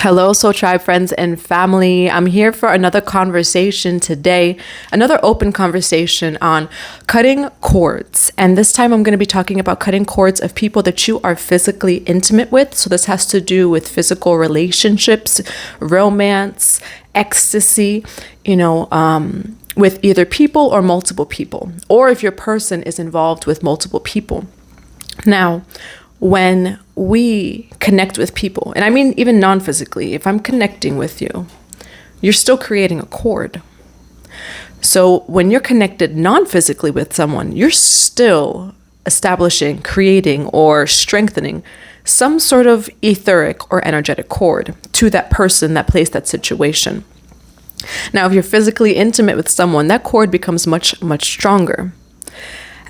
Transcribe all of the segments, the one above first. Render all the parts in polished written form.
Hello, Soul Tribe friends and family. I'm here for another conversation today, another open conversation on cutting cords. And this time I'm going to be talking about cutting cords of people that you are physically intimate with. So this has to do with physical relationships, romance, ecstasy, with either people or multiple people, or if your person is involved with multiple people. Now, when we connect with people, and I mean even non-physically, if I'm connecting with you, you're still creating a cord. So when you're connected non-physically with someone, you're still establishing, creating, or strengthening some sort of etheric or energetic cord to that person, that place, that situation. Now, if you're physically intimate with someone, that cord becomes much, much stronger.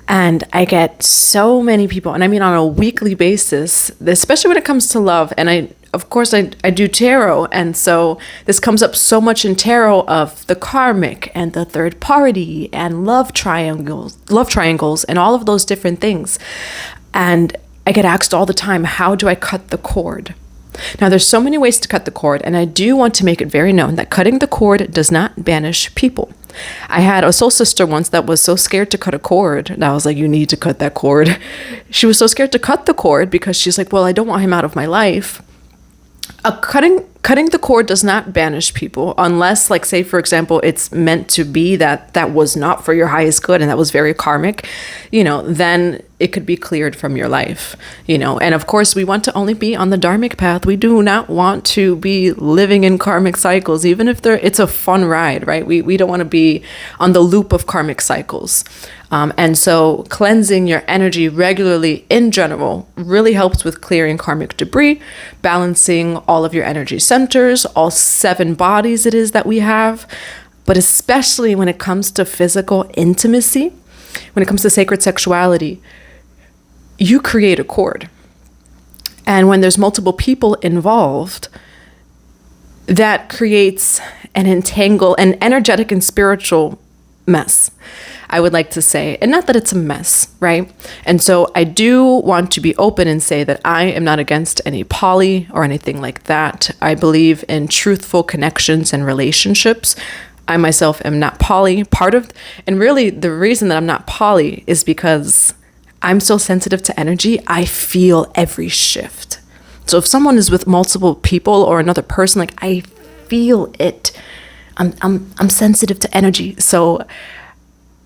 And I get so many people, and I mean on a weekly basis, especially when it comes to love. And I do tarot. And so this comes up so much in tarot of the karmic and the third party and love triangles, and all of those different things. And I get asked all the time, how do I cut the cord? Now, there's so many ways to cut the cord, and I do want to make it very known that cutting the cord does not banish people. I had a soul sister once that was so scared to cut a cord, and I was like, you need to cut that cord. She was so scared to cut the cord because she's like, well, I don't want him out of my life. Cutting the cord does not banish people unless, like, say, for example, it's meant to be that was not for your highest good and that was very karmic, then it could be cleared from your life, And of course, we want to only be on the dharmic path. We do not want to be living in karmic cycles, even if it's a fun ride, right? We don't want to be on the loop of karmic cycles. And so cleansing your energy regularly in general really helps with clearing karmic debris, balancing all of your energy centers, all 7 bodies it is that we have. But especially when it comes to physical intimacy, when it comes to sacred sexuality, you create a cord. And when there's multiple people involved, that creates an energetic and spiritual mess, I would like to say. And not that it's a mess, right? And so I do want to be open and say that I am not against any poly or anything like that. I believe in truthful connections and relationships. I myself am not poly. And really the reason that I'm not poly is because I'm so sensitive to energy. I feel every shift. So if someone is with multiple people or another person, like, I feel it. I'm sensitive to energy. So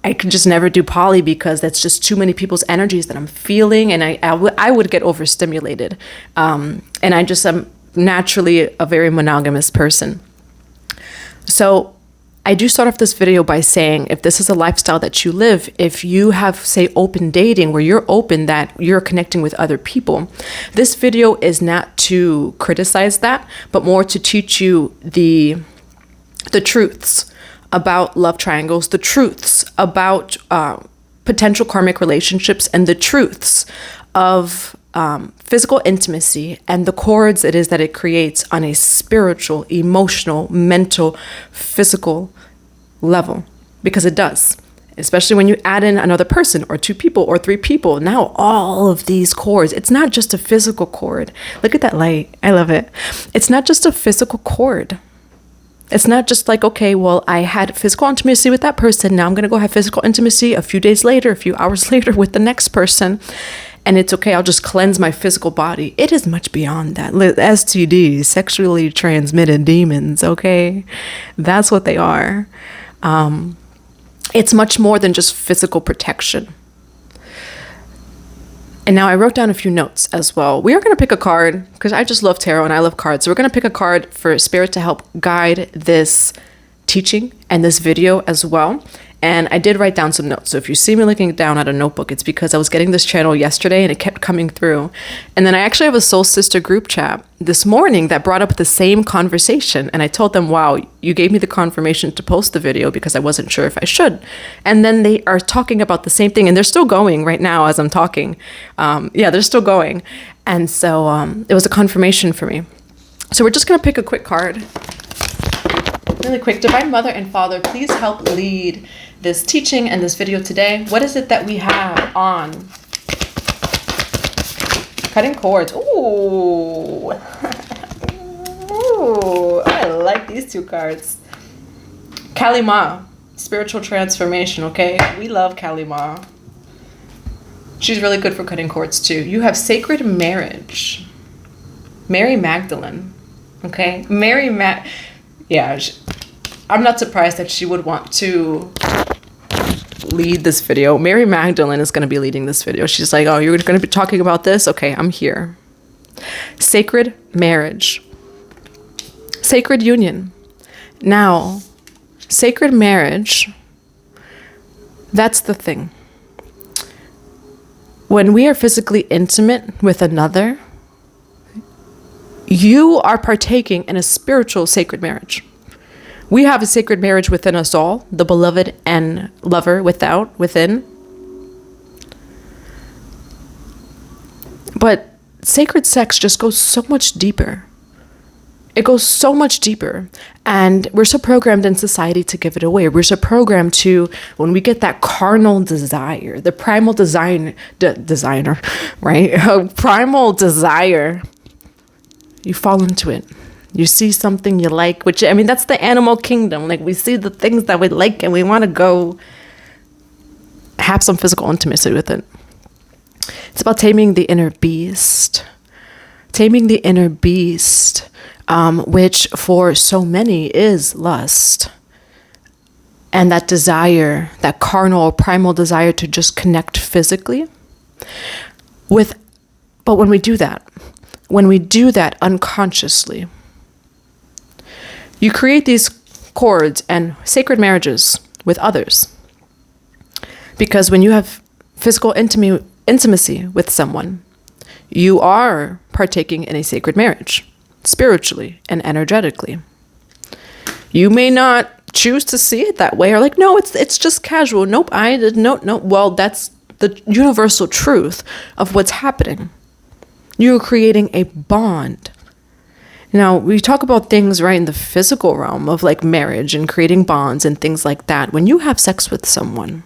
I could just never do poly because that's just too many people's energies that I'm feeling, and I would get overstimulated. And I just am naturally a very monogamous person. So I do start off this video by saying, if this is a lifestyle that you live, if you have, say, open dating where you're open that you're connecting with other people, this video is not to criticize that, but more to teach you the truths about love triangles, the truths about potential karmic relationships, and the truths of physical intimacy and the cords it is that it creates on a spiritual, emotional, mental, physical level. Because it does. Especially when you add in another person or 2 people or 3 people. Now all of these cords, it's not just a physical cord. Look at that light. I love it. It's not just a physical cord. It's not just like, okay, well, I had physical intimacy with that person. Now I'm going to go have physical intimacy a few days later, a few hours later with the next person. And it's okay, I'll just cleanse my physical body. It is much beyond that. STDs, sexually transmitted demons, okay? That's what they are. It's much more than just physical protection. And now I wrote down a few notes as well. We are going to pick a card because I just love tarot and I love cards. So we're going to pick a card for Spirit to help guide this teaching and this video as well. And I did write down some notes. So if you see me looking down at a notebook, it's because I was getting this channel yesterday and it kept coming through. And then I actually have a Soul Sister group chat this morning that brought up the same conversation. And I told them, wow, you gave me the confirmation to post the video because I wasn't sure if I should. And then they are talking about the same thing, and they're still going right now as I'm talking. They're still going. And so it was a confirmation for me. So we're just going to pick a quick card. Really quick. Divine Mother and Father, please help lead this teaching and this video today. What is it that we have on cutting cords? Ooh. these two cards. Kali Ma, spiritual transformation, okay? We love Kali Ma. She's really good for cutting cords too. You have sacred marriage. Mary Magdalene, okay? I'm not surprised that she would want to lead this video. Mary Magdalene is going to be leading this video. She's like, oh, you're going to be talking about this? Okay, I'm here. Sacred marriage. Sacred union. Now, sacred marriage, that's the thing. When we are physically intimate with another, you are partaking in a spiritual sacred marriage. We have a sacred marriage within us all, the beloved and lover within. But sacred sex just goes so much deeper. It goes so much deeper. And we're so programmed in society to give it away. We're so programmed to, when we get that carnal desire, the primal designer, right? Primal desire, you fall into it. You see something you like, which, I mean, that's the animal kingdom. Like, we see the things that we like and we want to go have some physical intimacy with it. It's about taming the inner beast. Taming the inner beast, which for so many is lust. And that desire, that carnal, primal desire to just connect physically with, but when we do that unconsciously, you create these cords and sacred marriages with others. Because when you have physical intimacy with someone, you are partaking in a sacred marriage, spiritually and energetically. You may not choose to see it that way, or like, no, it's just casual. Nope, no. Well, that's the universal truth of what's happening. You're creating a bond. Now, we talk about things right in the physical realm of like marriage and creating bonds and things like that. When you have sex with someone,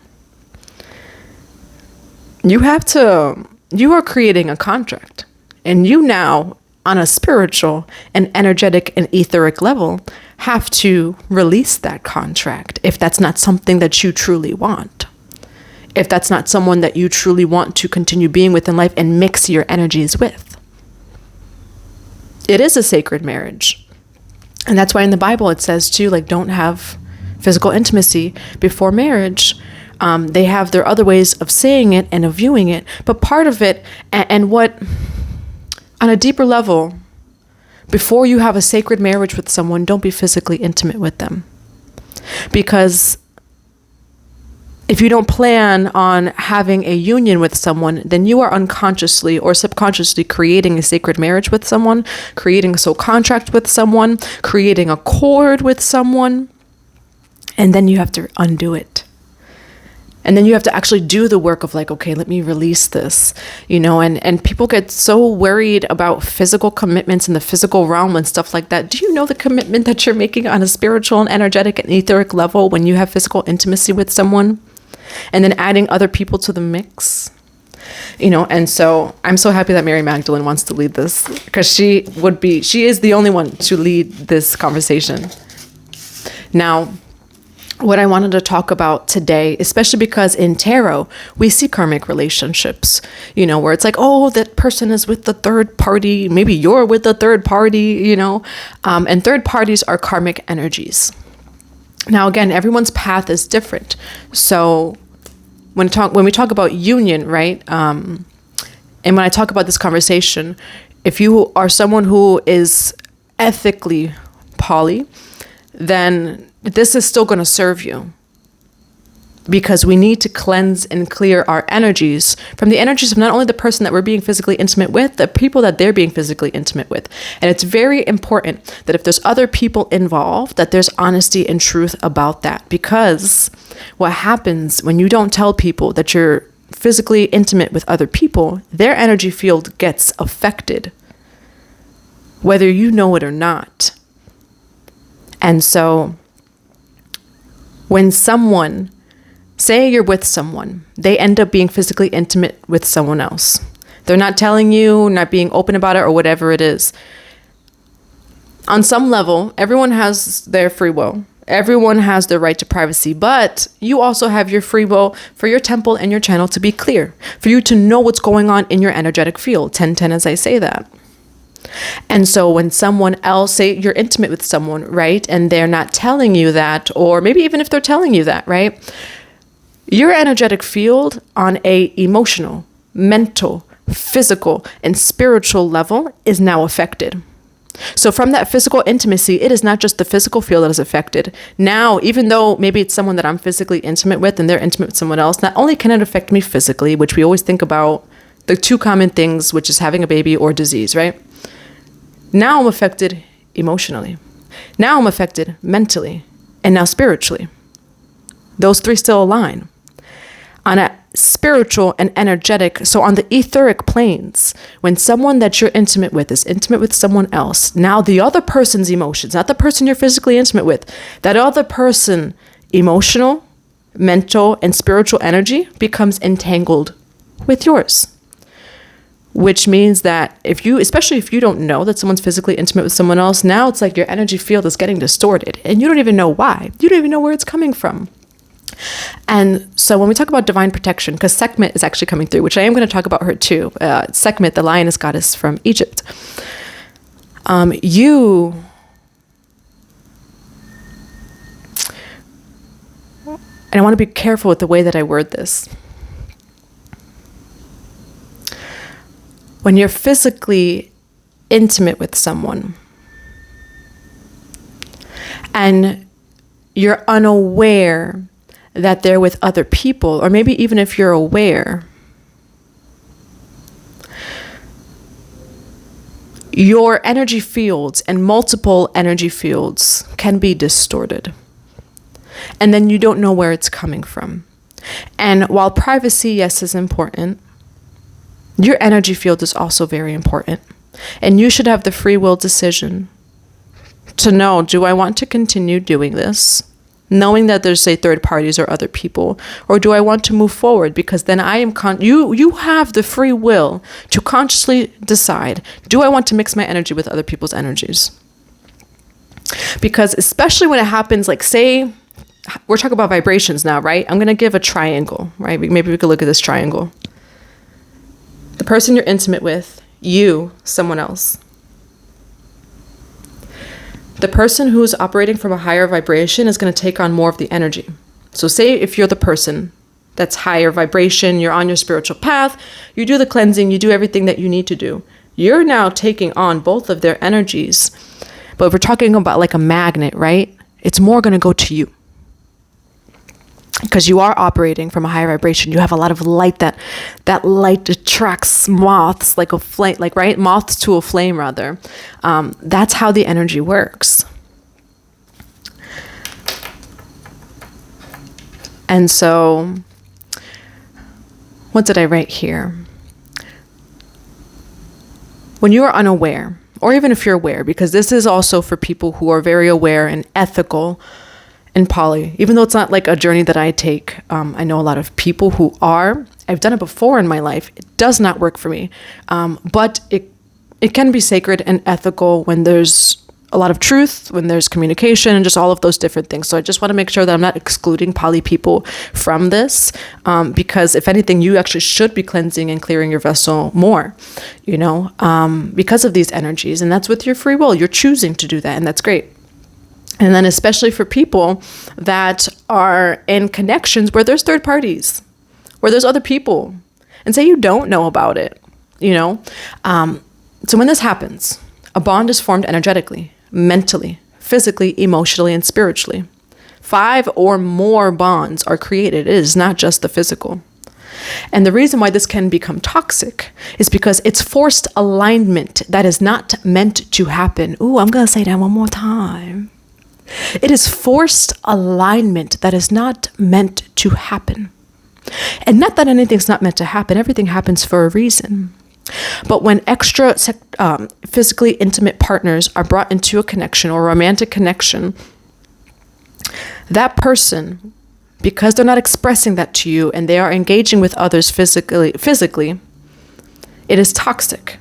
you are creating a contract. And you now, on a spiritual and energetic and etheric level, have to release that contract if that's not something that you truly want. If that's not someone that you truly want to continue being with in life and mix your energies with. It is a sacred marriage. And that's why in the Bible it says too, like, don't have physical intimacy before marriage. They have their other ways of saying it and of viewing it. But part of it, and what, on a deeper level, before you have a sacred marriage with someone, don't be physically intimate with them. Because if you don't plan on having a union with someone, then you are unconsciously or subconsciously creating a sacred marriage with someone, creating a soul contract with someone, creating a cord with someone, and then you have to undo it. And then you have to actually do the work of like, okay, let me release this, and people get so worried about physical commitments in the physical realm and stuff like that. Do you know the commitment that you're making on a spiritual and energetic and etheric level when you have physical intimacy with someone? And then adding other people to the mix, and so I'm so happy that Mary Magdalene wants to lead this, because she is the only one to lead this conversation. Now, what I wanted to talk about today, especially because in tarot, we see karmic relationships, where it's like, oh, that person is with the third party. Maybe you're with the third party, and third parties are karmic energies. Now, again, everyone's path is different. So when we talk about union, right? And when I talk about this conversation, if you are someone who is ethically poly, then this is still going to serve you, because we need to cleanse and clear our energies from the energies of not only the person that we're being physically intimate with, the people that they're being physically intimate with. And it's very important that if there's other people involved, that there's honesty and truth about that, because what happens when you don't tell people that you're physically intimate with other people, their energy field gets affected, whether you know it or not. And so when someone, say you're with someone, they end up being physically intimate with someone else. They're not telling you, not being open about it, or whatever it is. On some level, everyone has their free will. Everyone has their right to privacy, but you also have your free will for your temple and your channel to be clear, for you to know what's going on in your energetic field. 10-10 as I say that. And so when someone else, say you're intimate with someone, right, and they're not telling you that, or maybe even if they're telling you that, right, your energetic field on a emotional, mental, physical, and spiritual level is now affected. So from that physical intimacy, it is not just the physical field that is affected. Now, even though maybe it's someone that I'm physically intimate with and they're intimate with someone else, not only can it affect me physically, which we always think about the two common things, which is having a baby or disease, right? Now I'm affected emotionally. Now I'm affected mentally, and now spiritually. Those three still align. On a spiritual and energetic, so on the etheric planes, when someone that you're intimate with is intimate with someone else, now the other person's emotions, not the person you're physically intimate with, that other person, emotional, mental, and spiritual energy becomes entangled with yours. Which means that especially if you don't know that someone's physically intimate with someone else, now it's like your energy field is getting distorted and you don't even know why. You don't even know where it's coming from. And so when we talk about divine protection, because Sekhmet is actually coming through, which I am going to talk about her too. Sekhmet, the lioness goddess from Egypt. And I want to be careful with the way that I word this. When you're physically intimate with someone and you're unaware that they're with other people, or maybe even if you're aware, your energy fields and multiple energy fields can be distorted. And then you don't know where it's coming from. And while privacy, yes, is important, your energy field is also very important. And you should have the free will decision to know, do I want to continue doing this? Knowing that there's, say, third parties or other people, or do I want to move forward? Because then I am you have the free will to consciously decide, do I want to mix my energy with other people's energies? Because especially when it happens, like, say, we're talking about vibrations now, right? I'm going to give a triangle, right? Maybe we could look at this triangle. The person you're intimate with, you, someone else. The person who's operating from a higher vibration is going to take on more of the energy. So say if you're the person that's higher vibration, you're on your spiritual path, you do the cleansing, you do everything that you need to do. You're now taking on both of their energies. But if we're talking about like a magnet, right? It's more going to go to you. Because you are operating from a higher vibration. You have a lot of light. That light attracts moths, like a flame, like, right? Moths to a flame, rather. That's how the energy works. And so, what did I write here? When you are unaware, or even if you're aware, because this is also for people who are very aware and ethical in poly, even though it's not like a journey that I take. I know a lot of people who are. I've done it before in my life. It does not work for me. But it can be sacred and ethical when there's a lot of truth, when there's communication, and just all of those different things. So I just want to make sure that I'm not excluding poly people from this, because if anything, you actually should be cleansing and clearing your vessel more, because of these energies. And that's with your free will. You're choosing to do that, and that's great. And then especially for people that are in connections where there's third parties, where there's other people, and say you don't know about it, So when this happens, a bond is formed energetically, mentally, physically, emotionally, and spiritually. 5 or more bonds are created. It is not just the physical. And the reason why this can become toxic is because it's forced alignment that is not meant to happen. Ooh, I'm going to say that one more time. It is forced alignment that is not meant to happen. And not that anything's not meant to happen. Everything happens for a reason. But when extra physically intimate partners are brought into a connection or a romantic connection, that person, because they're not expressing that to you and they are engaging with others physically, it is toxic.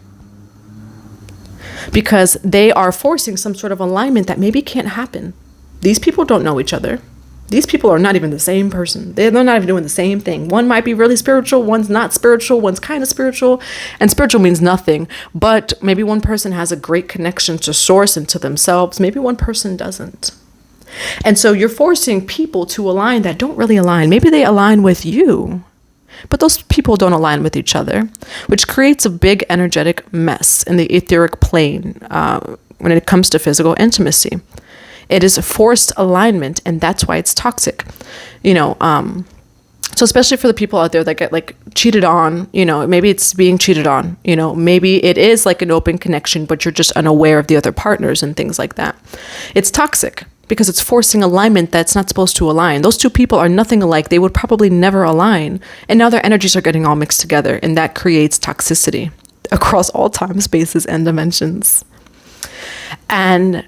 because they are forcing some sort of alignment that maybe can't happen. These people don't know each other. These people are not even the same person. They're not even doing the same thing. One might be really spiritual, one's not spiritual, one's kind of spiritual, and spiritual means nothing. But maybe one person has a great connection to source and to themselves. Maybe one person doesn't. And so you're forcing people to align that don't really align. Maybe they align with you, but those people don't align with each other, which creates a big energetic mess in the etheric plane when it comes to physical intimacy. It is a forced alignment, and that's why it's toxic. So especially for the people out there that get like cheated on, maybe it's being cheated on, maybe it is like an open connection, but you're just unaware of the other partners and things like that. It's toxic because it's forcing alignment that's not supposed to align. Those two people are nothing alike. They would probably never align. And now their energies are getting all mixed together, and that creates toxicity across all time, spaces, and dimensions. And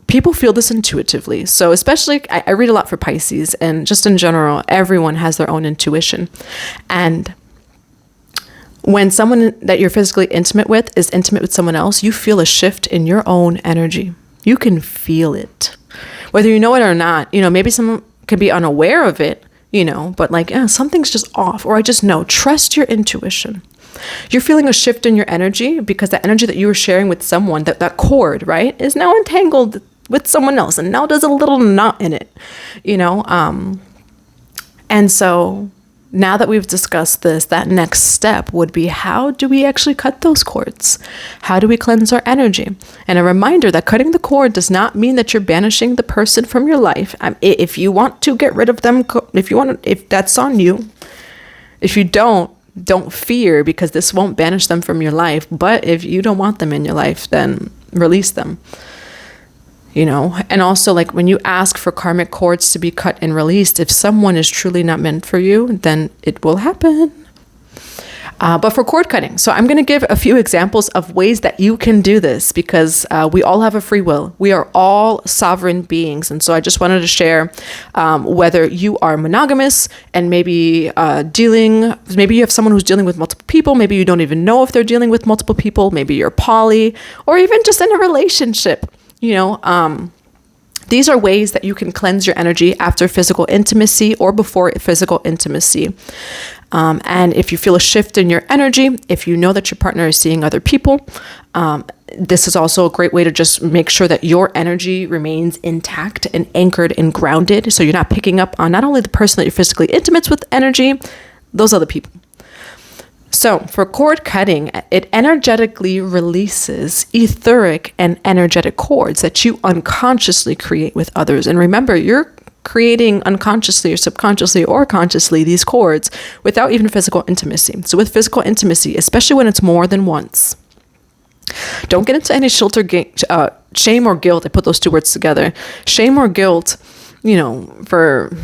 people feel this intuitively. So especially, I read a lot for Pisces, and just in general, everyone has their own intuition. And when someone that you're physically intimate with is intimate with someone else, you feel a shift in your own energy. You can feel it. Whether you know it or not, maybe someone could be unaware of it, but like, something's just off, or I just know. Trust your intuition. You're feeling a shift in your energy because the energy that you were sharing with someone, that cord, right, is now entangled with someone else, and now there's a little knot in it, and so now that we've discussed this, that next step would be, how do we actually cut those cords? How do we cleanse our energy? And a reminder that cutting the cord does not mean that you're banishing the person from your life. If you want to get rid of them, if that's on you. If you don't fear, because this won't banish them from your life. But if you don't want them in your life, then release them. And also, like, when you ask for karmic cords to be cut and released, if someone is truly not meant for you, then it will happen. But for cord cutting, so I'm going to give a few examples of ways that you can do this, because we all have a free will. We are all sovereign beings. And so I just wanted to share whether you are monogamous and maybe maybe you have someone who's dealing with multiple people. Maybe you don't even know if they're dealing with multiple people. Maybe you're poly, or even just in a relationship. These are ways that you can cleanse your energy after physical intimacy or before physical intimacy. And if you feel a shift in your energy, if you know that your partner is seeing other people, this is also a great way to just make sure that your energy remains intact and anchored and grounded. So you're not picking up on not only the person that you're physically intimate with energy, those other people. So for cord cutting, it energetically releases etheric and energetic cords that you unconsciously create with others. And remember, you're creating unconsciously or subconsciously or consciously these cords without even physical intimacy. So with physical intimacy, especially when it's more than once, don't get into any shame or guilt. I put those two words together. Shame or guilt, for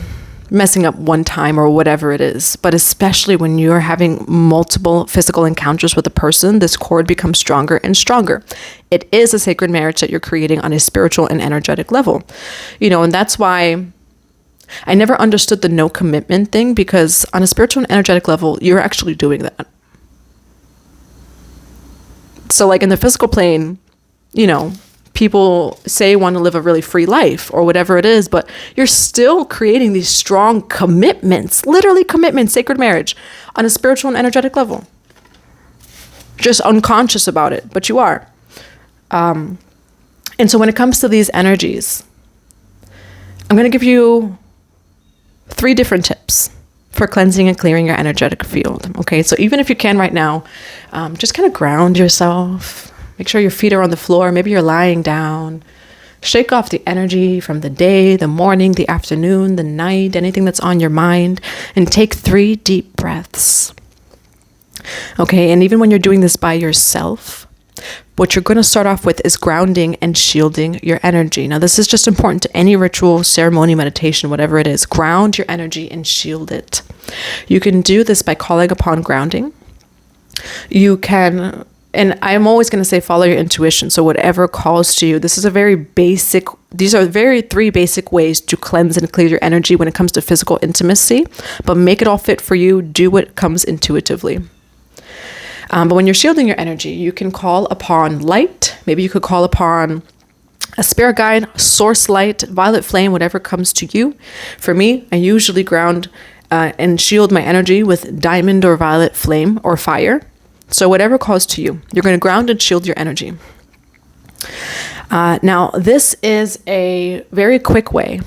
messing up one time or whatever it is. But especially when you're having multiple physical encounters with a person, this cord becomes stronger and stronger. It is a sacred marriage that you're creating on a spiritual and energetic level. And that's why I never understood the no commitment thing, because on a spiritual and energetic level, you're actually doing that. So like in the physical plane, people say want to live a really free life or whatever it is, but you're still creating these strong commitments, literally commitments, sacred marriage on a spiritual and energetic level. Just unconscious about it, but you are. And so when it comes to these energies, I'm going to give you 3 different tips for cleansing and clearing your energetic field. Okay, so even if you can right now, just kind of ground yourself. Make sure your feet are on the floor. Maybe you're lying down. Shake off the energy from the day, the morning, the afternoon, the night, anything that's on your mind, and take 3 deep breaths. Okay, and even when you're doing this by yourself, what you're going to start off with is grounding and shielding your energy. Now, this is just important to any ritual, ceremony, meditation, whatever it is. Ground your energy and shield it. You can do this by calling upon grounding. You can, and I'm always going to say follow your intuition. So whatever calls to you. These are 3 basic ways to cleanse and clear your energy when it comes to physical intimacy. But make it all fit for you. Do what comes intuitively. But when you're shielding your energy, you can call upon light. Maybe you could call upon a spirit guide, source light, violet flame, whatever comes to you. For me, I usually ground and shield my energy with diamond or violet flame or fire. So whatever calls to you, you're going to ground and shield your energy. Now, this is a very quick way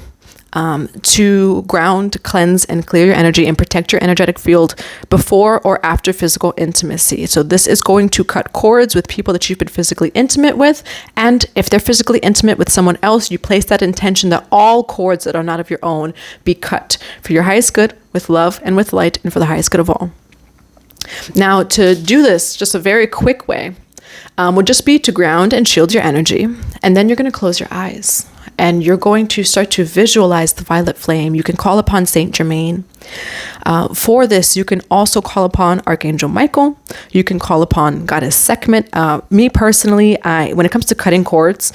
to ground, cleanse, and clear your energy and protect your energetic field before or after physical intimacy. So this is going to cut cords with people that you've been physically intimate with. And if they're physically intimate with someone else, you place that intention that all cords that are not of your own be cut for your highest good, with love and with light, and for the highest good of all. Now, to do this, just a very quick way, would just be to ground and shield your energy. And then you're going to close your eyes. And you're going to start to visualize the violet flame. You can call upon Saint Germain. For this, you can also call upon Archangel Michael. You can call upon Goddess Sekhmet. Me personally, when it comes to cutting cords,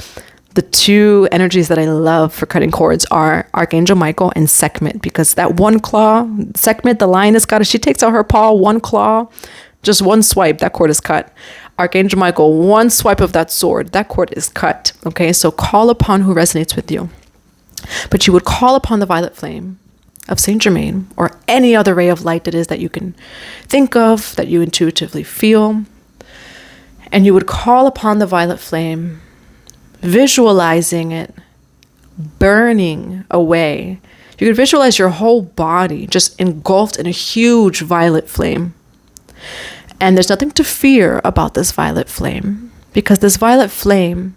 the two energies that I love for cutting cords are Archangel Michael and Sekhmet, because that one claw, Sekhmet, the lioness goddess, she takes out her paw, one claw, just one swipe, that cord is cut. Archangel Michael, one swipe of that sword, that cord is cut. Okay, so call upon who resonates with you. But you would call upon the violet flame of Saint Germain or any other ray of light it is that you can think of, that you intuitively feel. And you would call upon the violet flame, visualizing it burning away. You could visualize your whole body just engulfed in a huge violet flame. And there's nothing to fear about this violet flame, because this violet flame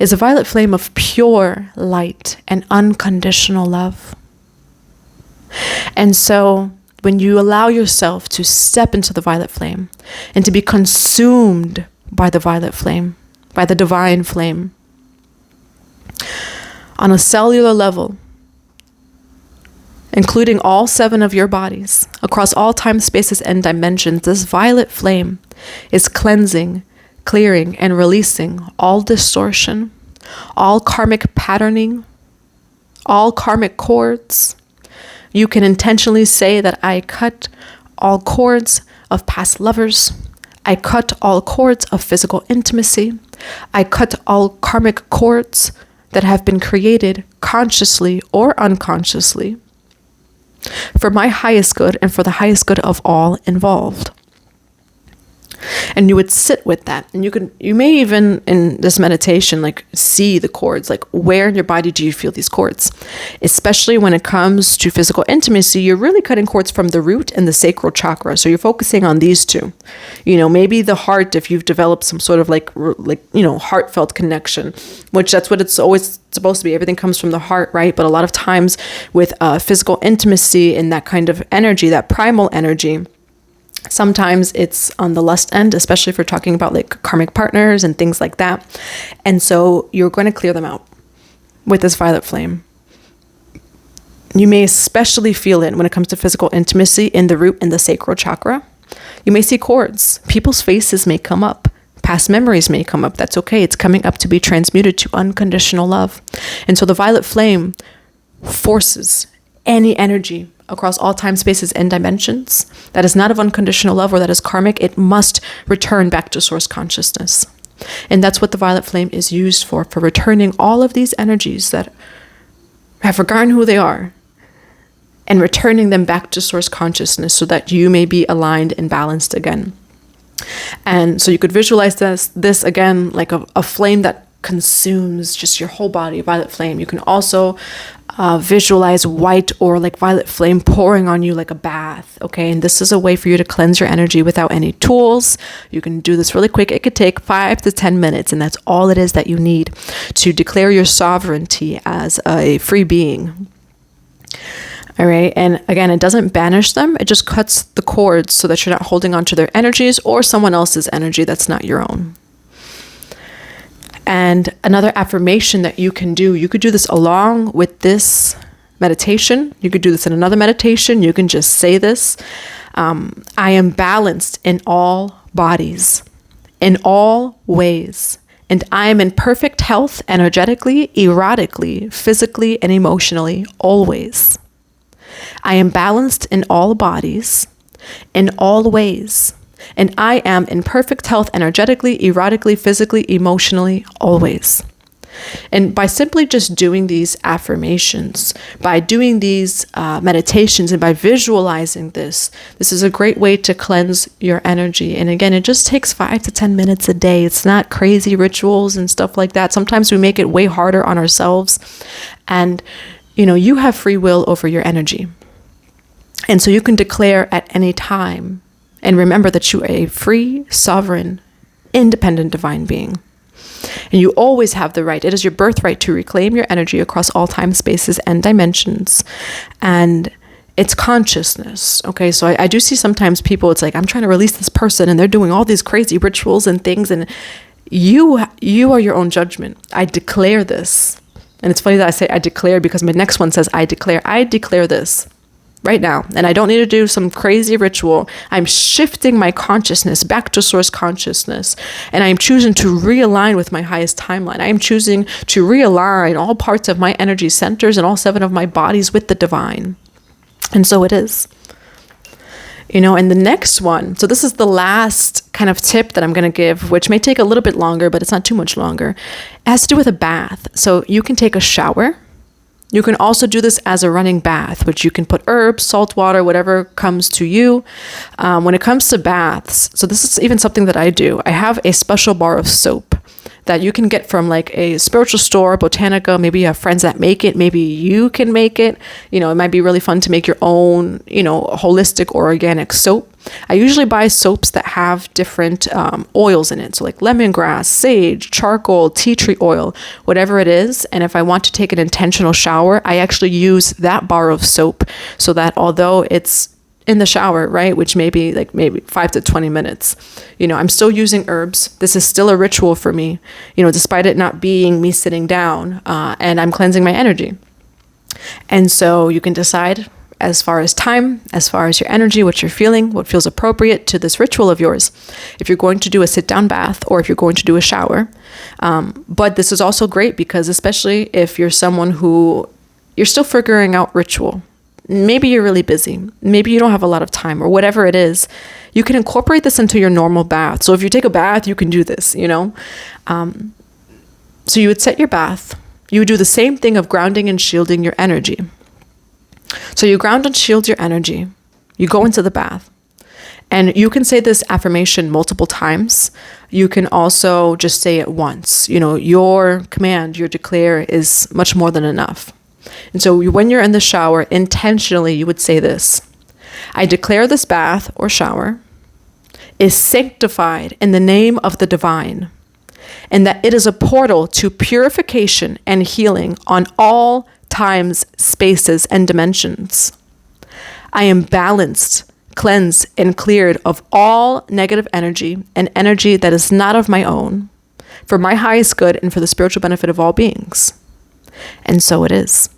is a violet flame of pure light and unconditional love. And so when you allow yourself to step into the violet flame and to be consumed by the violet flame, by the divine flame, on a cellular level, including all 7 of your bodies, across all time, spaces, and dimensions, this violet flame is cleansing, clearing, and releasing all distortion, all karmic patterning, all karmic cords. You can intentionally say that I cut all cords of past lovers. I cut all cords of physical intimacy. I cut all karmic cords that have been created consciously or unconsciously, for my highest good and for the highest good of all involved. And you would sit with that, and you may even in this meditation see the cords, where in your body do you feel these cords? Especially when it comes to physical intimacy, you're really cutting cords from the root and the sacral chakra. So you're focusing on these two. Maybe the heart, if you've developed some sort of heartfelt connection, which that's what it's always supposed to be. Everything comes from the heart, right? But a lot of times with physical intimacy and that kind of energy, that primal energy, sometimes it's on the lust end, especially if we're talking about karmic partners and things like that. And so you're going to clear them out with this violet flame. You may especially feel it when it comes to physical intimacy in the root and the sacral chakra. You may see cords. People's faces may come up. Past memories may come up. That's okay. It's coming up to be transmuted to unconditional love. And so the violet flame forces any energy across all time, spaces, and dimensions that is not of unconditional love or that is karmic. It must return back to source consciousness. And that's what the violet flame is used for returning all of these energies that have forgotten who they are and returning them back to source consciousness so that you may be aligned and balanced again. And so you could visualize this again, like a flame that consumes just your whole body, violet flame. You can also visualize white or violet flame pouring on you like a bath, okay? And this is a way for you to cleanse your energy without any tools. You can do this really quick. It could take 5 to 10 minutes, and that's all it is that you need to declare your sovereignty as a free being. All right. And again, it doesn't banish them. It just cuts the cords so that you're not holding on to their energies or someone else's energy that's not your own. And another affirmation that you could do this along with this meditation. You could do this in another meditation. You can just say this. I am balanced in all bodies, in all ways. And I am in perfect health, energetically, erotically, physically, and emotionally, always. I am balanced in all bodies, in all ways, And I am in perfect health energetically, erotically, physically, emotionally, always. And by simply just doing these affirmations, by doing these meditations, and by visualizing this is a great way to cleanse your energy. And again, it just takes 5 to 10 minutes a day. It's not crazy rituals and stuff like that. Sometimes we make it way harder on ourselves. And, you have free will over your energy. And so you can declare at any time. And remember that you are a free, sovereign, independent divine being. And you always have the right. It is your birthright to reclaim your energy across all time, spaces, and dimensions. And it's consciousness. Okay, so I do see sometimes people, it's like, I'm trying to release this person and they're doing all these crazy rituals and things. And you are your own judgment. I declare this. And it's funny that I say I declare because my next one says I declare this right now. And I don't need to do some crazy ritual. I'm shifting my consciousness back to source consciousness. And I'm choosing to realign with my highest timeline. I am choosing to realign all parts of my energy centers and all 7 of my bodies with the divine. And so it is. And the next one, so this is the last kind of tip that I'm going to give, which may take a little bit longer, but it's not too much longer. It has to do with a bath. So you can take a shower. You can also do this as a running bath, which you can put herbs, salt water, whatever comes to you. When it comes to baths, so this is even something that I do. I have a special bar of soap that you can get from like a spiritual store, Botanica. Maybe you have friends that make it. Maybe you can make it. It might be really fun to make your own, holistic or organic soap. I usually buy soaps that have different oils in it. So like lemongrass, sage, charcoal, tea tree oil, whatever it is. And if I want to take an intentional shower, I actually use that bar of soap so that although it's in the shower, right, which may be maybe 5 to 20 minutes, I'm still using herbs. This is still a ritual for me, despite it not being me sitting down, and I'm cleansing my energy. And so you can decide as far as time, as far as your energy, what you're feeling, what feels appropriate to this ritual of yours. If you're going to do a sit-down bath or if you're going to do a shower. But this is also great because especially if you're someone who you're still figuring out ritual, maybe you're really busy, maybe you don't have a lot of time or whatever it is, you can incorporate this into your normal bath. So if you take a bath, you can do this, So you would set your bath. You would do the same thing of grounding and shielding your energy. So you ground and shield your energy. You go into the bath. And you can say this affirmation multiple times. You can also just say it once. Your command, your declare is much more than enough. And so when you're in the shower, intentionally, you would say this. I declare this bath or shower is sanctified in the name of the divine, and that it is a portal to purification and healing on all times, spaces, and dimensions. I am balanced, cleansed, and cleared of all negative energy and energy that is not of my own, for my highest good and for the spiritual benefit of all beings. And so it is.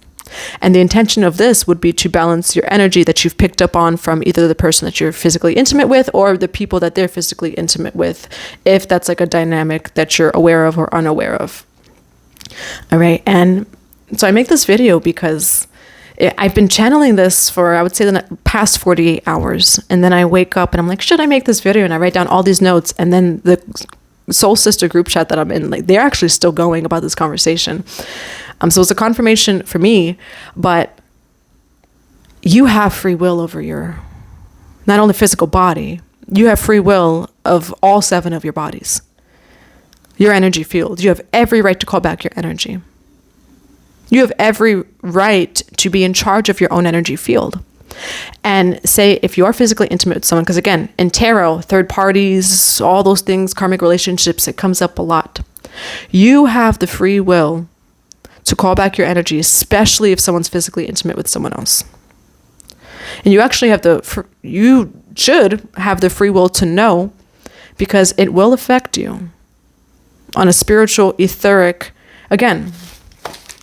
And the intention of this would be to balance your energy that you've picked up on from either the person that you're physically intimate with or the people that they're physically intimate with, if that's like a dynamic that you're aware of or unaware of. All right. And so I make this video because I've been channeling this for, I would say, the past 48 hours. And then I wake up and I'm like, should I make this video? And I write down all these notes. And then the Soul Sister group chat that I'm in, they're actually still going about this conversation. So it's a confirmation for me, but you have free will over your, not only physical body, you have free will of all 7 of your bodies. Your energy field. You have every right to call back your energy. You have every right to be in charge of your own energy field. And say if you are physically intimate with someone, because again, in tarot, third parties, all those things, karmic relationships, it comes up a lot. You have the free will to call back your energy, especially if someone's physically intimate with someone else. And you actually have you should have the free will to know, because it will affect you on a spiritual, etheric, again,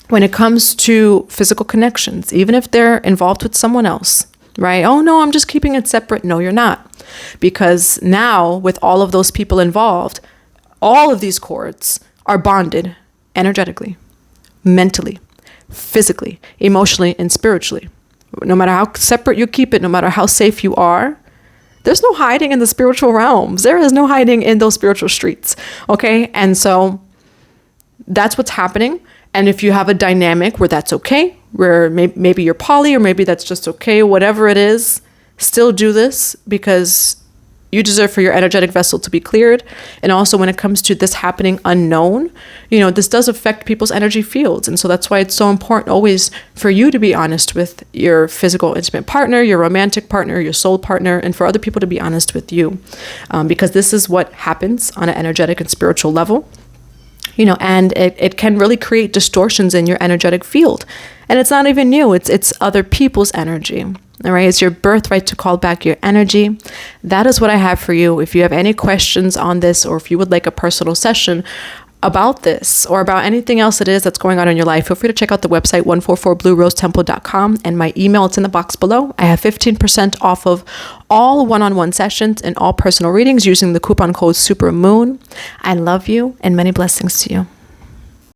when it comes to physical connections, even if they're involved with someone else, right? Oh no, I'm just keeping it separate. No, you're not. Because now with all of those people involved, all of these cords are bonded energetically, mentally, physically, emotionally, and spiritually. No matter how separate you keep it, no matter how safe you are, There's no hiding in the spiritual realms. There is no hiding in those spiritual streets. Okay. And so that's what's happening. And if you have a dynamic where that's okay, where maybe you're poly, or maybe that's just okay, whatever it is, still do this, because you deserve for your energetic vessel to be cleared. And also when it comes to this happening unknown, this does affect people's energy fields. And so that's why it's so important always for you to be honest with your physical intimate partner, your romantic partner, your soul partner, and for other people to be honest with you. Because this is what happens on an energetic and spiritual level. And it can really create distortions in your energetic field. And it's not even you, it's other people's energy. All right, it's your birthright to call back your energy. That is what I have for you. If you have any questions on this, or if you would like a personal session about this or about anything else it is that's going on in your life, feel free to check out the website 144bluerosetemple.com and my email. It's in the box below. I have 15% off of all one-on-one sessions and all personal readings using the coupon code SUPERMOON. I love you and many blessings to you.